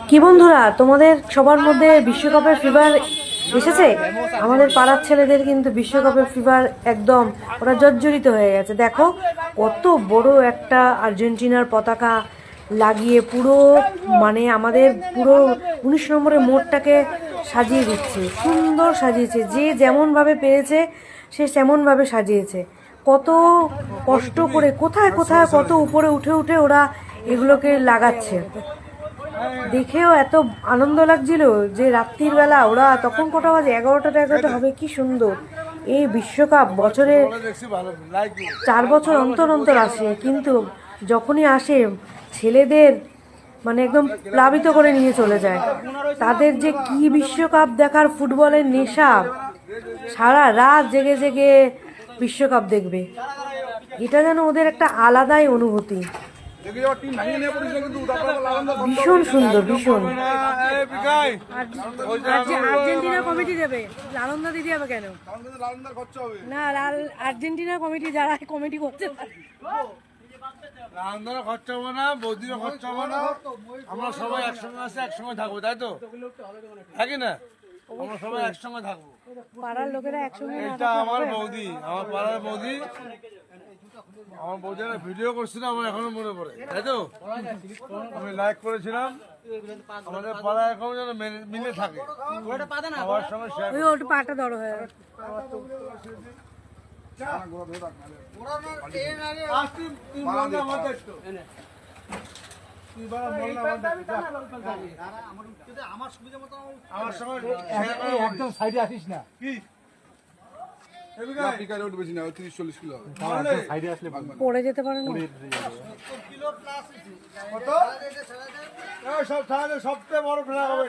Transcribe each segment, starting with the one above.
কি বন্ধুরা, তোমাদের সবার মধ্যে বিশ্বকাপের ফিভার এসেছে? আমাদের পাড়ার ছেলেদের কিন্তু বিশ্বকাপের ফিভার একদম, ওরা জর্জরিত হয়ে গেছে। দেখো কত বড় একটা আর্জেন্টিনার পতাকা লাগিয়ে পুরো মানে আমাদের পুরো 19 নম্বরের মোড়টাকে সাজিয়ে দিচ্ছে। সুন্দর সাজিয়েছে, যে যেমনভাবে পেরেছে সে তেমনভাবে সাজিয়েছে। কত কষ্ট করে কোথায় কোথায় কত উপরে উঠে উঠে ওরা এগুলোকে লাগাচ্ছে। দেখেও এত আনন্দ লাগছিল যে রাত্রির বেলা ওরা তখন কটা বাজে, 11টা হবে। কি সুন্দর! এই বিশ্বকাপ বছরে 4 বছর অন্তর অন্তর আসে, কিন্তু যখনই আসে ছেলেদের মানে একদম প্লাবিত করে নিয়ে চলে যায়। তাদের যে কি বিশ্বকাপ দেখার ফুটবলের নেশা, সারা রাত জেগে জেগে বিশ্বকাপ দেখবে। এটা যেন ওদের একটা আলাদাই অনুভূতি। ভীষণ সুন্দর, ভীষণ। আর্জেন্টিনা কমিটি দেবে, লালন্দা দিদি হবে কেন? না, আর্জেন্টিনা কমিটি যারা কমিটি করছে খরচা হবে না, বৌদিরও খরচা হবে না। আমরা সবাই একসঙ্গে আসে একসঙ্গে থাকবো, তাই তো? থাকি না, আমরা সবাই একসঙ্গে থাকবো। পাড়ার লোকেরা একসঙ্গে। এটা আমার বৌদি, আমার পাড়ার বৌদি। আমার বৌদি ভিডিও করছিলাম, আমার এখনো মনে পড়ে, তাই তো? আমি লাইক করেছিলাম। আমাদের পাড়া এখন যেন মিলে থাকে, সবার সঙ্গে শেয়ার। পাটা ধরো হয়ে একদম সাইডে আসিস না। কি পড়ে যেতে পারে না। সবচেয়ে বড় ফেলা হবে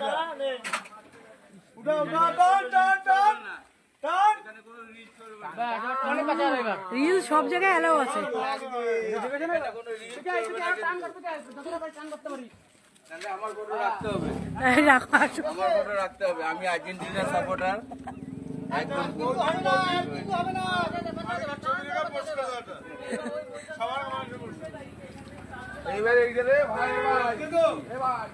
রিল সব জায়গায় অ্যালাউ আছে। আমার ফটো রাখতে হবে, আমি আর্জেন্টিনার সাপোর্টার। এইবার এই গেলে ভাই ভাই